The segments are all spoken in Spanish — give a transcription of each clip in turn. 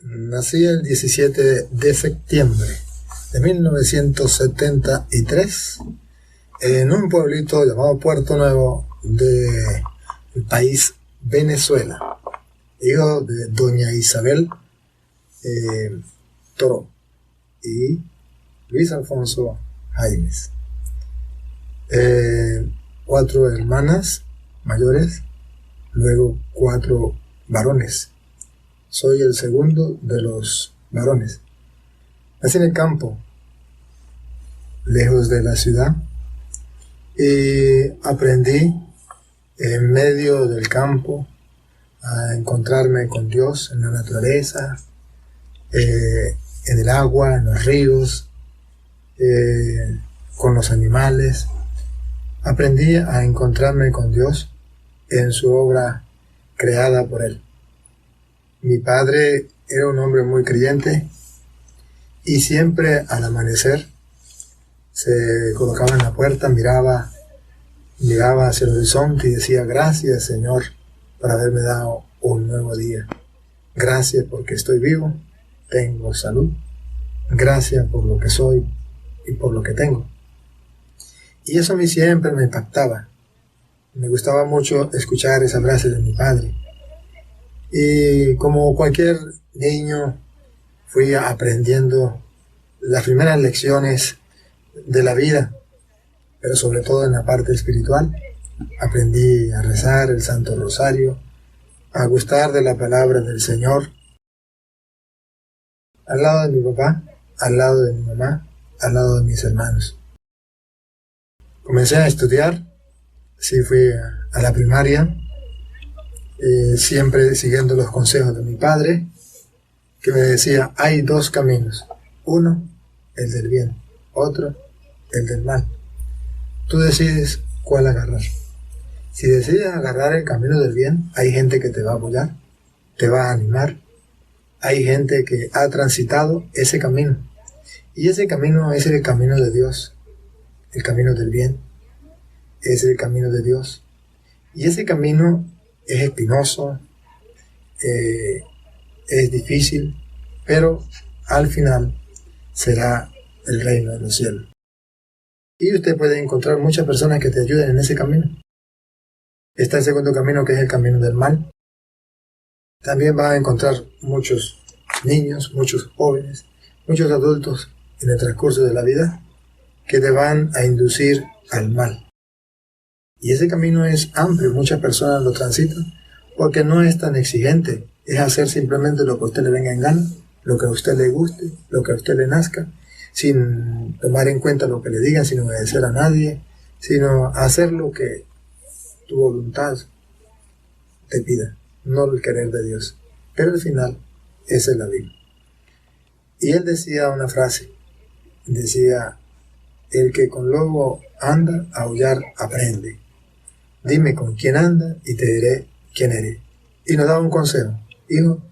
Nací el 17 de septiembre de 1973 en un pueblito llamado Puerto Nuevo del país Venezuela, hijo de doña Isabel Toro y Luis Alfonso Jaimes. 4 hermanas mayores, luego 4 varones. Soy el segundo de los varones. Nací en el campo, lejos de la ciudad, y aprendí en medio del campo a encontrarme con Dios en la naturaleza, en el agua, en los ríos, con los animales. Aprendí a encontrarme con Dios en su obra creada por Él. Mi padre era un hombre muy creyente y siempre al amanecer se colocaba en la puerta, miraba hacia el horizonte y decía: gracias, Señor, por haberme dado un nuevo día. Gracias porque estoy vivo, tengo salud. Gracias por lo que soy y por lo que tengo. Y eso a mí siempre me impactaba. Me gustaba mucho escuchar esa frase de mi padre. Y como cualquier niño, fui aprendiendo las primeras lecciones de la vida, pero sobre todo en la parte espiritual. Aprendí a rezar el Santo Rosario, a gustar de la palabra del Señor, al lado de mi papá, al lado de mi mamá, al lado de mis hermanos. Comencé a estudiar, sí fui a la primaria, siempre siguiendo los consejos de mi padre, que me decía: hay 2 caminos, uno, el del bien, otro, el del mal. Tú decides cuál agarrar. Si decides agarrar el camino del bien, hay gente que te va a apoyar, te va a animar, hay gente que ha transitado ese camino, y ese camino es el camino de Dios, el camino del bien, es el camino de Dios, y ese camino es espinoso, es difícil, pero al final será el reino de los cielos. Y usted puede encontrar muchas personas que te ayuden en ese camino. Está el segundo camino, que es el camino del mal. También va a encontrar muchos niños, muchos jóvenes, muchos adultos en el transcurso de la vida que te van a inducir al mal. Y ese camino es amplio, muchas personas lo transitan porque no es tan exigente, es hacer simplemente lo que a usted le venga en gana, lo que a usted le guste, lo que a usted le nazca, sin tomar en cuenta lo que le digan, sin obedecer a nadie, sino hacer lo que tu voluntad te pida, no el querer de Dios. Pero al final, esa es la vida. Y él decía una frase, decía: el que con lobo anda, a aullar aprende. Dime con quién anda y te diré quién eres. Y nos daba un consejo: hijo,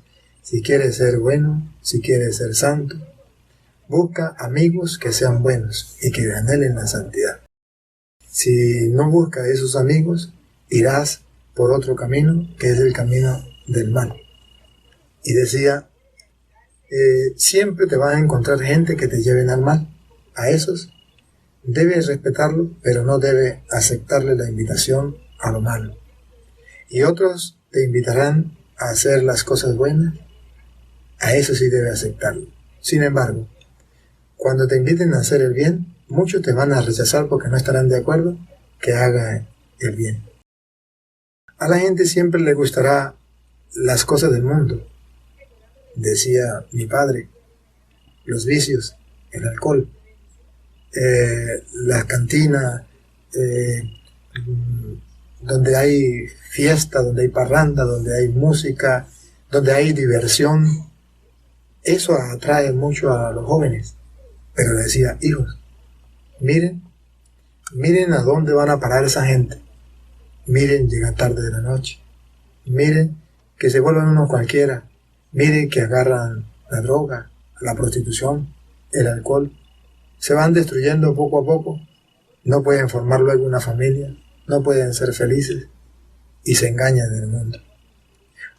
si quieres ser bueno, si quieres ser santo, busca amigos que sean buenos y que anhelen la santidad. Si no buscas esos amigos, irás por otro camino, que es el camino del mal. Y decía, siempre te vas a encontrar gente que te lleven al mal. A esos debes respetarlo, pero no debes aceptarle la invitación a lo malo. Y otros te invitarán a hacer las cosas buenas, a eso sí debes aceptarlo. Sin embargo, cuando te inviten a hacer el bien, muchos te van a rechazar porque no estarán de acuerdo que haga el bien. A la gente siempre le gustará las cosas del mundo, decía mi padre, los vicios, el alcohol, las cantinas, donde hay fiesta, donde hay parranda, donde hay música, donde hay diversión. Eso atrae mucho a los jóvenes. Pero le decía: hijos, miren a dónde van a parar esa gente. Miren llegar tarde de la noche. Miren que se vuelven unos cualquiera. Miren que agarran la droga, la prostitución, el alcohol. Se van destruyendo poco a poco. No pueden formar luego una familia. No pueden ser felices. Y se engañan en el mundo.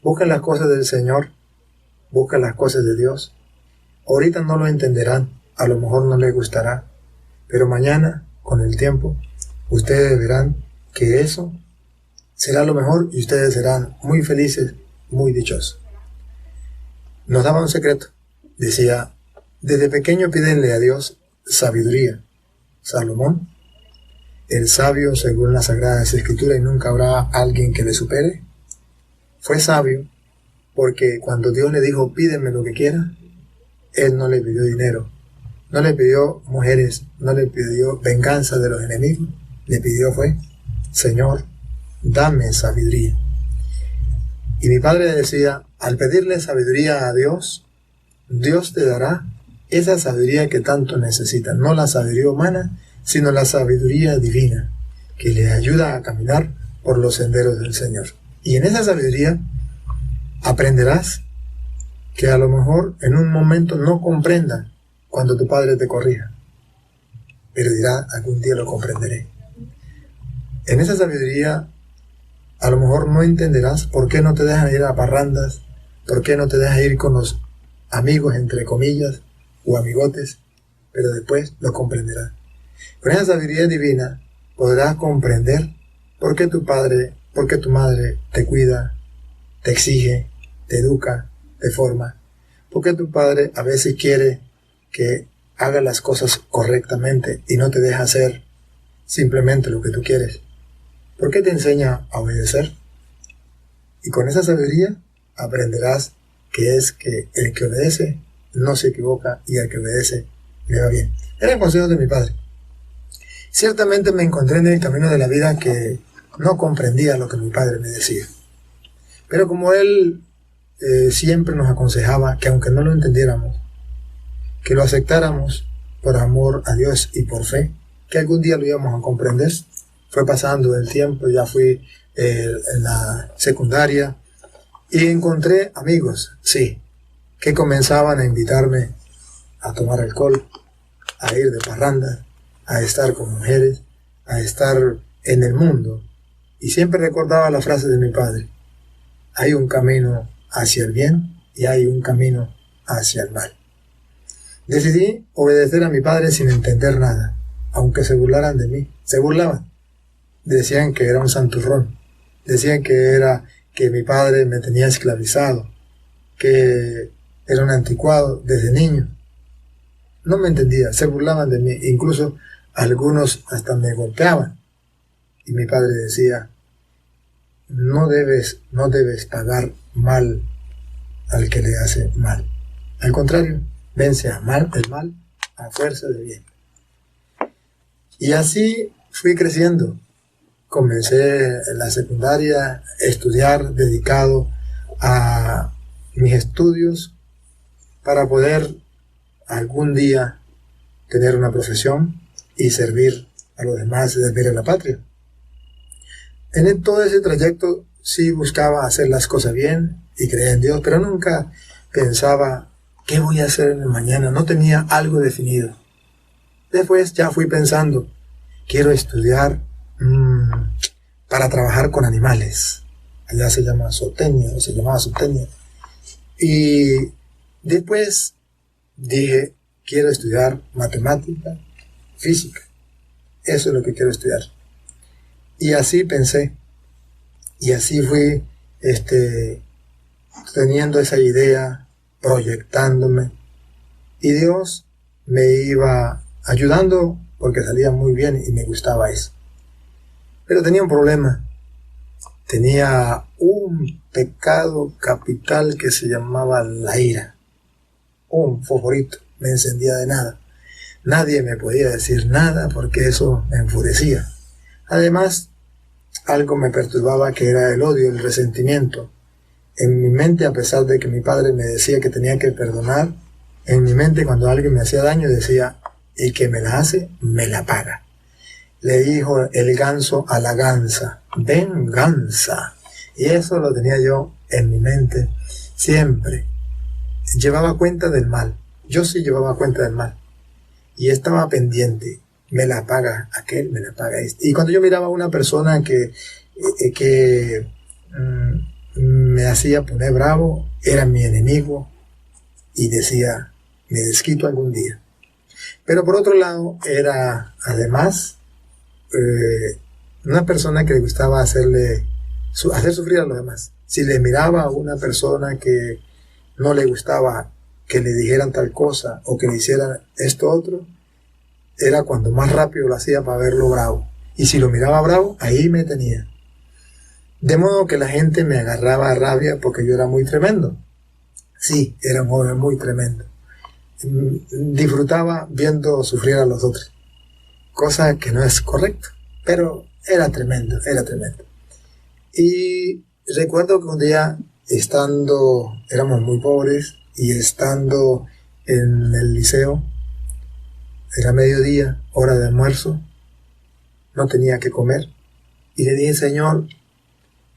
Busquen las cosas del Señor. busca las cosas de Dios. Ahorita no lo entenderán, a lo mejor no les gustará, pero mañana, con el tiempo, ustedes verán que eso será lo mejor y ustedes serán muy felices, muy dichosos. Nos daba un secreto. Decía, desde pequeño pídenle a Dios sabiduría. Salomón, el sabio según las Sagradas Escrituras, y nunca habrá alguien que le supere, fue sabio porque cuando Dios le dijo, pídeme lo que quieras, él no le pidió dinero, no le pidió mujeres, no le pidió venganza de los enemigos, le pidió fue, Señor, dame sabiduría. Y mi padre decía, al pedirle sabiduría a Dios, Dios te dará esa sabiduría que tanto necesita, no la sabiduría humana, sino la sabiduría divina, que le ayuda a caminar por los senderos del Señor. Y en esa sabiduría aprenderás que a lo mejor en un momento no comprenda cuando tu padre te corrija, pero dirá, algún día lo comprenderé. En esa sabiduría a lo mejor no entenderás por qué no te dejan ir a parrandas, por qué no te dejan ir con los amigos, entre comillas, o amigotes, pero después lo comprenderás. Con esa sabiduría divina podrás comprender por qué tu padre, por qué tu madre te cuida, te exige, te educa, te forma. Por qué tu padre a veces quiere que hagas las cosas correctamente y no te deja hacer simplemente lo que tú quieres. ¿Por qué te enseña a obedecer? Y con esa sabiduría aprenderás que es que el que obedece no se equivoca y el que obedece le va bien. Era el consejo de mi padre. Ciertamente me encontré en el camino de la vida que no comprendía lo que mi padre me decía. Pero como él siempre nos aconsejaba que aunque no lo entendiéramos, que lo aceptáramos por amor a Dios y por fe, que algún día lo íbamos a comprender. Fue pasando el tiempo, ya fui en la secundaria y encontré amigos, sí, que comenzaban a invitarme a tomar alcohol, a ir de parranda, a estar con mujeres, a estar en el mundo. Y siempre recordaba la frase de mi padre, hay un camino hacia el bien y hay un camino hacia el mal. Decidí obedecer a mi padre sin entender nada, aunque se burlaran de mí, se burlaban. Decían que era un santurrón, decían que mi padre me tenía esclavizado, que era un anticuado desde niño. No me entendía, se burlaban de mí, incluso algunos hasta me golpeaban. Y mi padre decía, no debes pagar mal al que le hace mal. Al contrario, vence el mal a fuerza de bien. Y así fui creciendo. Comencé en la secundaria a estudiar, dedicado a mis estudios para poder algún día tener una profesión y servir a los demás y servir a la patria. En todo ese trayecto sí buscaba hacer las cosas bien y creer en Dios, pero nunca pensaba qué voy a hacer en el mañana, no tenía algo definido. Después ya fui pensando, quiero estudiar para trabajar con animales. Allá se llama zootecnia, o se llamaba zootecnia. Y después dije, quiero estudiar matemática, física. Eso es lo que quiero estudiar. Y así pensé. Y así fui teniendo esa idea, proyectándome. Y Dios me iba ayudando porque salía muy bien y me gustaba eso. Pero tenía un problema. Tenía un pecado capital que se llamaba la ira. Un favorito, me encendía de nada. Nadie me podía decir nada porque eso me enfurecía. Además, algo me perturbaba que era el odio, el resentimiento. En mi mente, a pesar de que mi padre me decía que tenía que perdonar, en mi mente cuando alguien me hacía daño decía, el que me la hace, me la paga. Le dijo el ganso a la gansa, venganza. Y eso lo tenía yo en mi mente siempre. Llevaba cuenta del mal. Yo sí llevaba cuenta del mal. Y estaba pendiente. Me la paga aquel, me la paga este. Y cuando yo miraba a una persona que me hacía poner bravo, era mi enemigo, y decía, me desquito algún día. Pero por otro lado, era además una persona que le gustaba hacer sufrir a los demás. Si le miraba a una persona que no le gustaba que le dijeran tal cosa o que le hicieran esto otro, era cuando más rápido lo hacía para verlo bravo. Y si lo miraba bravo, ahí me tenía. De modo que la gente me agarraba a rabia porque yo era muy tremendo. Sí, era un joven muy tremendo. Disfrutaba viendo sufrir a los otros, cosa que no es correcto, pero era tremendo, era tremendo. Y recuerdo que un día, éramos muy pobres, y estando en el liceo, era mediodía, hora de almuerzo, no tenía que comer, y le dije, Señor,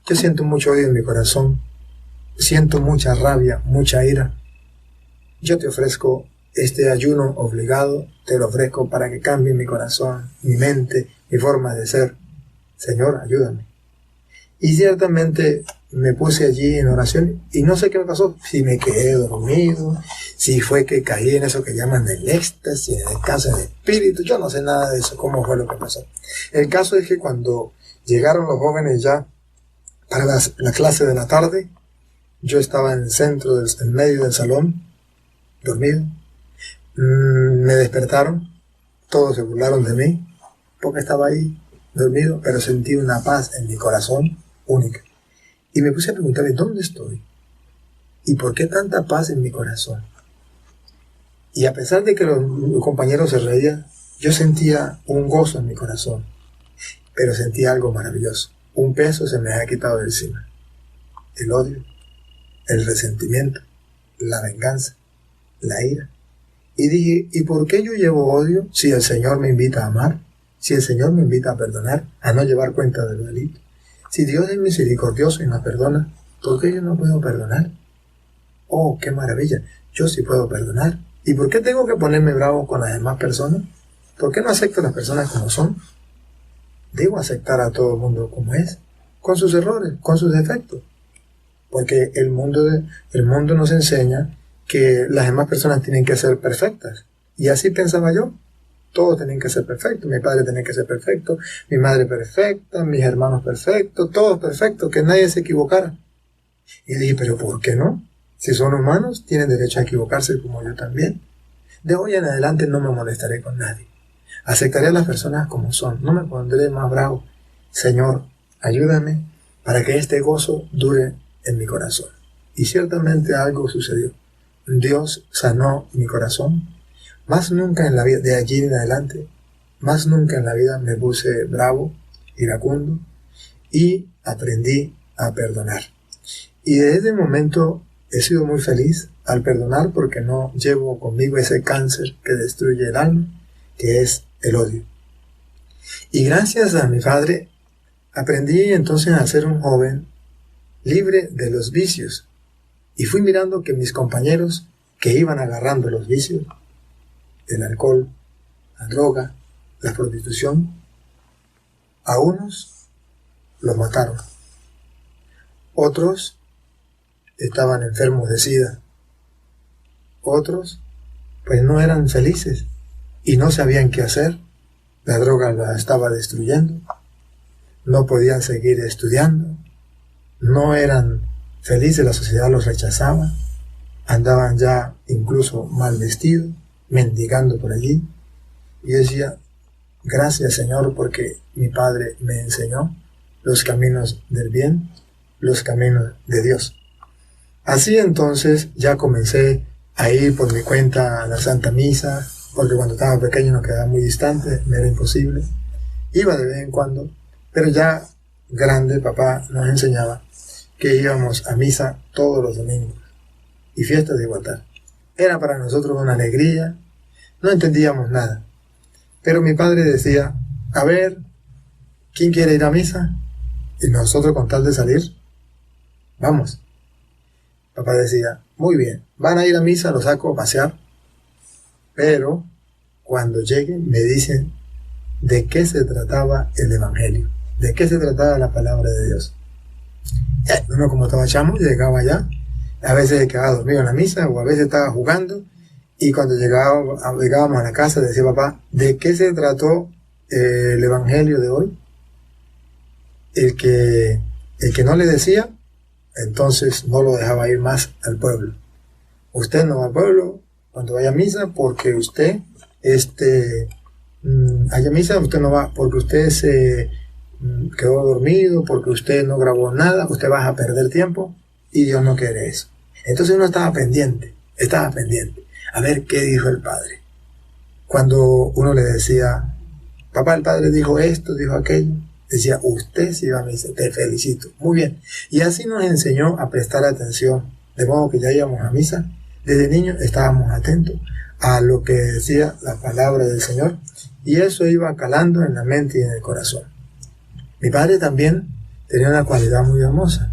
yo siento mucho odio en mi corazón, siento mucha rabia, mucha ira. Yo te ofrezco este ayuno obligado, te lo ofrezco para que cambie mi corazón, mi mente, mi forma de ser. Señor, ayúdame. Y ciertamente me puse allí en oración y no sé qué me pasó, si me quedé dormido, si fue que caí en eso que llaman el éxtasis, en el caso del espíritu, yo no sé nada de eso, cómo fue lo que pasó. El caso es que cuando llegaron los jóvenes ya para la clase de la tarde, yo estaba en el centro, en medio del salón, dormido. Me despertaron, todos se burlaron de mí, porque estaba ahí dormido, pero sentí una paz en mi corazón única. Y me puse a preguntarle, ¿dónde estoy? ¿Y por qué tanta paz en mi corazón? Y a pesar de que los compañeros se reían, yo sentía un gozo en mi corazón, pero sentía algo maravilloso. Un peso se me había quitado de encima. El odio, el resentimiento, la venganza, la ira. Y dije, ¿y por qué yo llevo odio si el Señor me invita a amar? Si el Señor me invita a perdonar, a no llevar cuenta del delito. Si Dios es misericordioso y nos perdona, ¿por qué yo no puedo perdonar? Oh, qué maravilla, yo sí puedo perdonar. ¿Y por qué tengo que ponerme bravo con las demás personas? ¿Por qué no acepto a las personas como son? Debo aceptar a todo el mundo como es, con sus errores, con sus defectos. Porque el mundo nos enseña que las demás personas tienen que ser perfectas. Y así pensaba yo. Todos tienen que ser perfectos. Mi padre tenía que ser perfecto, mi madre perfecta, mis hermanos perfectos, todos perfectos, que nadie se equivocara. Y dije, ¿pero por qué no? Si son humanos, tienen derecho a equivocarse como yo también. De hoy en adelante no me molestaré con nadie. Aceptaré a las personas como son. No me pondré más bravo. Señor, ayúdame para que este gozo dure en mi corazón. Y ciertamente algo sucedió. Dios sanó mi corazón. Más nunca en la vida, de allí en adelante, más nunca en la vida me puse bravo, iracundo, y aprendí a perdonar. Y desde ese momento he sido muy feliz al perdonar porque no llevo conmigo ese cáncer que destruye el alma, que es el odio. Y gracias a mi padre aprendí entonces a ser un joven libre de los vicios. Y fui mirando que mis compañeros que iban agarrando los vicios, el alcohol, la droga, la prostitución, a unos los mataron. Otros estaban enfermos de SIDA. Otros pues no eran felices y no sabían qué hacer. La droga la estaba destruyendo. No podían seguir estudiando. No eran felices, la sociedad los rechazaba. Andaban ya incluso mal vestidos, mendigando por allí. Y yo decía, gracias Señor, porque mi Padre me enseñó los caminos del bien, los caminos de Dios. Así entonces ya comencé a ir por mi cuenta a la Santa Misa, porque cuando estaba pequeño nos quedaba muy distante, me era imposible. Iba de vez en cuando, pero ya grande papá nos enseñaba que íbamos a misa todos los domingos y fiestas de igualdad. Era para nosotros una alegría, no entendíamos nada. Pero mi padre decía, a ver, ¿quién quiere ir a misa? Y nosotros con tal de salir, vamos. Papá decía, muy bien, van a ir a misa, los saco a pasear, pero cuando lleguen me dicen de qué se trataba el Evangelio, de qué se trataba la palabra de Dios. Uno como estaba chamo, llegaba allá, A veces se quedaba dormido en la misa o a veces estaba jugando, y cuando llegábamos a la casa decía: papá, ¿de qué se trató el evangelio de hoy? El que no le decía, entonces no lo dejaba ir más al pueblo. Usted no va al pueblo cuando vaya a misa porque usted haya misa, usted no va porque usted se quedó dormido, porque usted no grabó nada, usted va a perder tiempo, y Dios no quiere eso. Entonces uno estaba pendiente a ver qué dijo el padre. Cuando uno le decía: papá, el padre dijo esto, dijo aquello, decía: usted sí va a misa, te felicito, muy bien. Y así nos enseñó a prestar atención, de modo que ya íbamos a misa. Desde niños estábamos atentos a lo que decía la palabra del Señor, y eso iba calando en la mente y en el corazón. Mi padre también tenía una cualidad muy hermosa,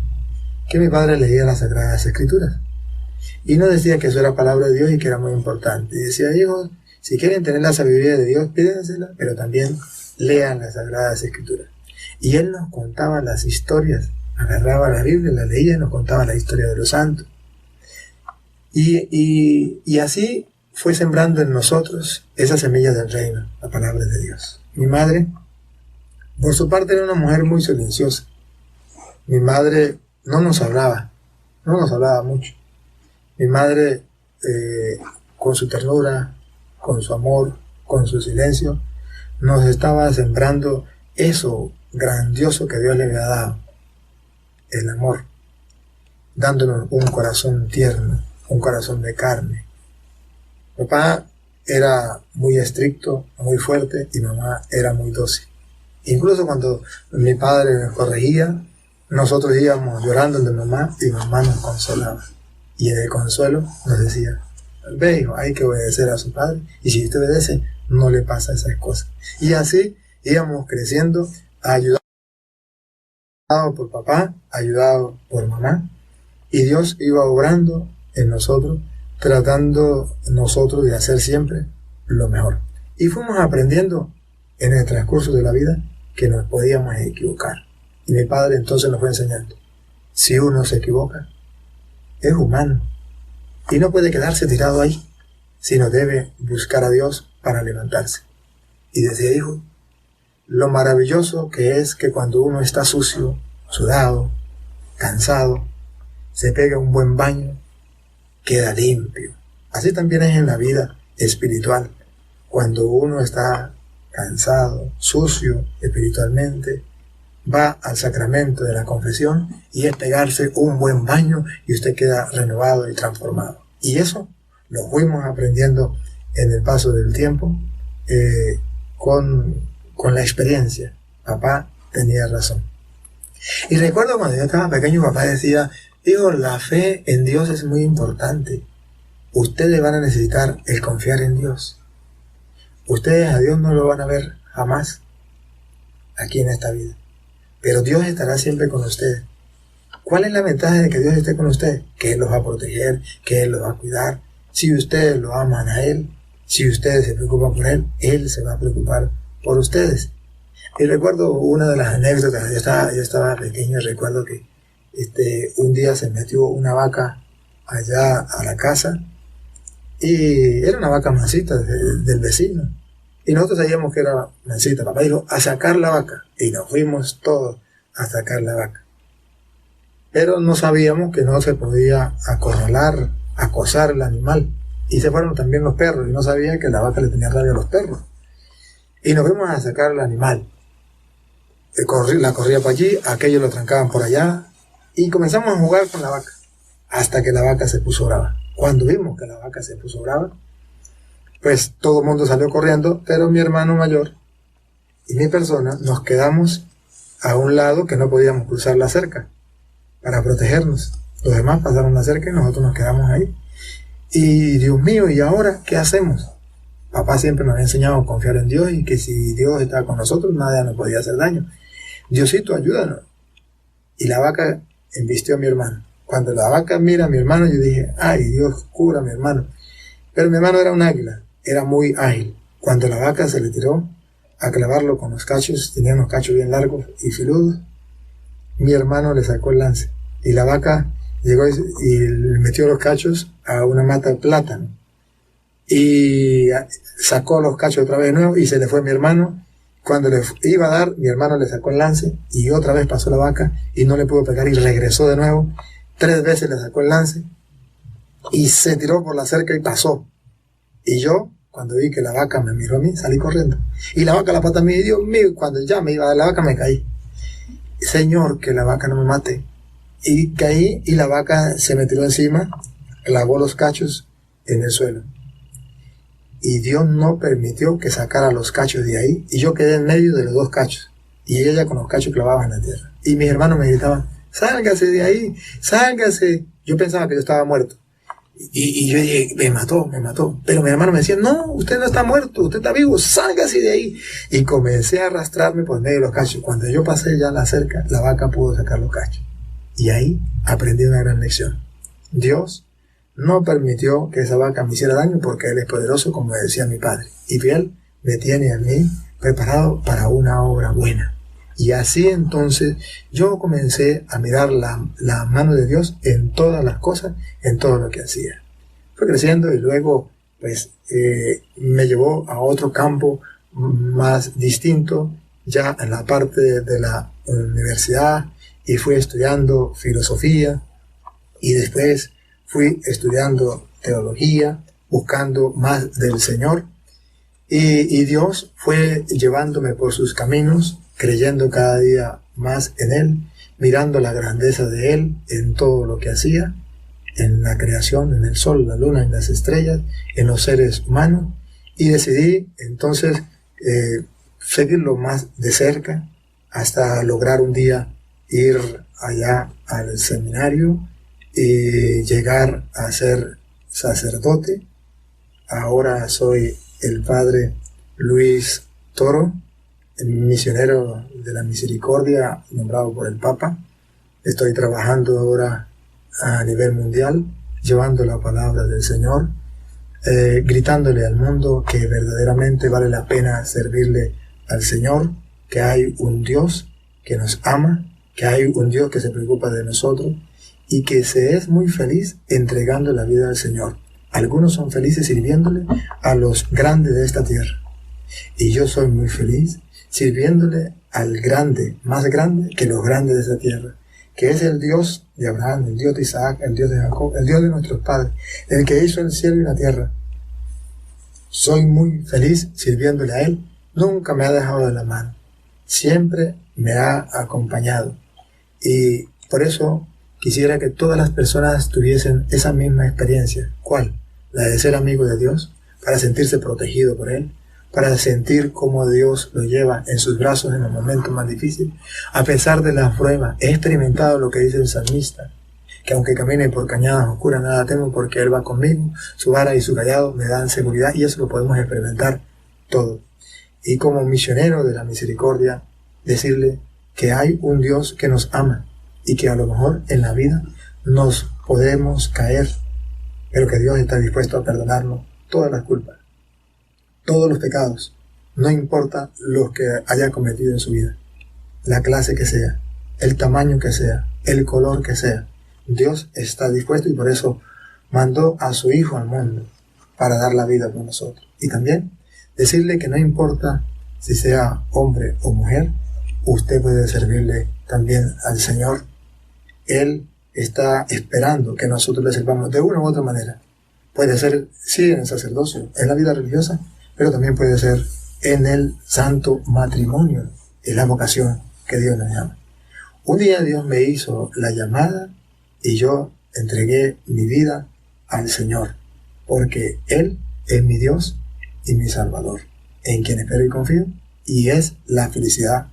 que mi padre leía las Sagradas Escrituras, y no decía que eso era palabra de Dios y que era muy importante. Y decía: hijos, si quieren tener la sabiduría de Dios, pídensela, pero también lean las Sagradas Escrituras. Y él nos contaba las historias, agarraba la Biblia, la leía y nos contaba la historia de los santos. Y así fue sembrando en nosotros esa semilla del reino, la palabra de Dios. Mi madre, por su parte, era una mujer muy silenciosa. Mi madre no nos hablaba mucho. Mi madre, con su ternura, con su amor, con su silencio, nos estaba sembrando eso grandioso que Dios le había dado, el amor, dándonos un corazón tierno, un corazón de carne. Papá era muy estricto, muy fuerte, y mamá era muy dócil. Incluso cuando mi padre nos corregía, nosotros íbamos llorando de mamá y mamá nos consolaba. Y en el consuelo nos decía: ve, hijo, hay que obedecer a su padre, y si usted obedece, no le pasa esas cosas. Y así íbamos creciendo, ayudado por papá, ayudado por mamá, y Dios iba obrando en nosotros, tratando nosotros de hacer siempre lo mejor. Y fuimos aprendiendo en el transcurso de la vida que nos podíamos equivocar. Y mi padre entonces nos fue enseñando: si uno se equivoca, es humano y no puede quedarse tirado ahí, sino debe buscar a Dios para levantarse. Y decía: hijo, lo maravilloso que es que cuando uno está sucio, sudado, cansado, se pega un buen baño, queda limpio. Así también es en la vida espiritual. Cuando uno está cansado, sucio espiritualmente, va al sacramento de la confesión y es pegarse un buen baño y usted queda renovado y transformado. Y eso lo fuimos aprendiendo en el paso del tiempo, con la experiencia. Papá tenía razón. Y recuerdo cuando yo estaba pequeño, papá decía: hijo, la fe en Dios es muy importante. Ustedes van a necesitar el confiar en Dios. Ustedes a Dios no lo van a ver jamás aquí en esta vida, pero Dios estará siempre con ustedes. ¿Cuál es la ventaja de que Dios esté con ustedes? Que Él los va a proteger, que Él los va a cuidar. Si ustedes lo aman a Él, si ustedes se preocupan por Él, Él se va a preocupar por ustedes. Y recuerdo una de las anécdotas. Yo estaba pequeño y recuerdo que un día se metió una vaca allá a la casa, y era una vaca mansita del vecino, y nosotros sabíamos que era mansita. Papá dijo: a sacar la vaca, y nos fuimos todos a sacar la vaca, pero no sabíamos que no se podía acorralar, acosar el animal, y se fueron también los perros, y no sabían que la vaca le tenía rabia a los perros, y nos fuimos a sacar al animal. La corría por allí, aquellos lo trancaban por allá, y comenzamos a jugar con la vaca, hasta que la vaca se puso brava. Cuando vimos que la vaca se puso brava, pues todo el mundo salió corriendo, pero mi hermano mayor y mi persona nos quedamos a un lado que no podíamos cruzar la cerca para protegernos. Los demás pasaron la cerca y nosotros nos quedamos ahí. Y Dios mío, ¿y ahora qué hacemos? Papá siempre nos había enseñado a confiar en Dios y que si Dios estaba con nosotros, nada nos podía hacer daño. Diosito, ayúdanos. Y la vaca embistió a mi hermano. Cuando la vaca mira a mi hermano, yo dije: ay, Dios cura a mi hermano. Pero mi hermano era un águila, era muy ágil. Cuando la vaca se le tiró a clavarlo con los cachos, tenía unos cachos bien largos y filudos, mi hermano le sacó el lance. Y la vaca llegó y le metió los cachos a una mata de plátano y sacó los cachos otra vez de nuevo y se le fue mi hermano. Cuando le iba a dar, mi hermano le sacó el lance y otra vez pasó la vaca y no le pudo pegar y regresó de nuevo. 3 veces le sacó el lance y se tiró por la cerca y pasó. Y yo, cuando vi que la vaca me miró a mí, salí corriendo. Y la vaca la pata a mí, Dios mío, cuando ya me iba a dar la vaca me caí. Señor, que la vaca no me mate. Y caí y la vaca se me tiró encima, clavó los cachos en el suelo. Y Dios no permitió que sacara los cachos de ahí, y yo quedé en medio de los 2 cachos, y ella con los cachos clavados en la tierra. Y mis hermanos me gritaban, sálgase de ahí, sálgase. Yo pensaba que yo estaba muerto. Y yo dije, me mató. Pero mi hermano me decía, no, usted no está muerto, usted está vivo, sálgase de ahí. Y comencé a arrastrarme por medio de los cachos. Cuando yo pasé ya la cerca, la vaca pudo sacar los cachos. Y ahí aprendí una gran lección. Dios no permitió que esa vaca me hiciera daño porque Él es poderoso, como decía mi padre. Y Él me tiene a mí preparado para una obra buena. Y así entonces yo comencé a mirar la mano de Dios en todas las cosas, en todo lo que hacía. Fue creciendo y luego pues me llevó a otro campo más distinto, ya en la parte de la universidad, y fui estudiando filosofía y después fui estudiando teología, buscando más del Señor, y Dios fue llevándome por sus caminos, creyendo cada día más en Él, mirando la grandeza de Él en todo lo que hacía, en la creación, en el sol, la luna, en las estrellas, en los seres humanos, y decidí entonces seguirlo más de cerca hasta lograr un día ir allá al seminario y llegar a ser sacerdote. Ahora soy el padre Luis Toro, misionero de la misericordia nombrado por el Papa. Estoy trabajando ahora a nivel mundial, llevando la palabra del Señor, gritándole al mundo que verdaderamente vale la pena servirle al Señor, que hay un Dios que nos ama, que hay un Dios que se preocupa de nosotros y que se es muy feliz entregando la vida al Señor. Algunos son felices sirviéndole a los grandes de esta tierra, y yo soy muy feliz sirviéndole al grande, más grande que los grandes de esta tierra, que es el Dios de Abraham, el Dios de Isaac, el Dios de Jacob, el Dios de nuestros padres, el que hizo el cielo y la tierra. Soy muy feliz sirviéndole a Él. Nunca me ha dejado de la mano, siempre me ha acompañado, y por eso quisiera que todas las personas tuviesen esa misma experiencia. ¿Cuál? La de ser amigo de Dios, para sentirse protegido por Él, para sentir cómo Dios lo lleva en sus brazos en los momentos más difíciles. A pesar de la prueba, he experimentado lo que dice el salmista, que aunque camine por cañadas oscuras, nada temo porque Él va conmigo, su vara y su callado me dan seguridad, y eso lo podemos experimentar todo. Y como misionero de la misericordia, decirle que hay un Dios que nos ama, y que a lo mejor en la vida nos podemos caer, pero que Dios está dispuesto a perdonarnos todas las culpas, todos los pecados, no importa los que haya cometido en su vida, la clase que sea, el tamaño que sea, el color que sea. Dios está dispuesto, y por eso mandó a su Hijo al mundo para dar la vida por nosotros. Y también decirle que no importa si sea hombre o mujer, usted puede servirle también al Señor. Él está esperando que nosotros le sirvamos de una u otra manera. Puede ser, sí, en el sacerdocio, en la vida religiosa, pero también puede ser en el santo matrimonio, en la vocación que Dios nos llama. Un día Dios me hizo la llamada y yo entregué mi vida al Señor, porque Él es mi Dios y mi Salvador, en quien espero y confío, y es la felicidad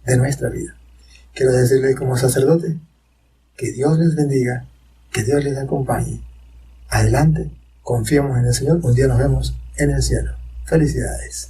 de nuestra vida. Quiero decirle como sacerdote, que Dios les bendiga, que Dios les acompañe. Adelante, confiemos en el Señor, un día nos vemos en el cielo. Felicidades.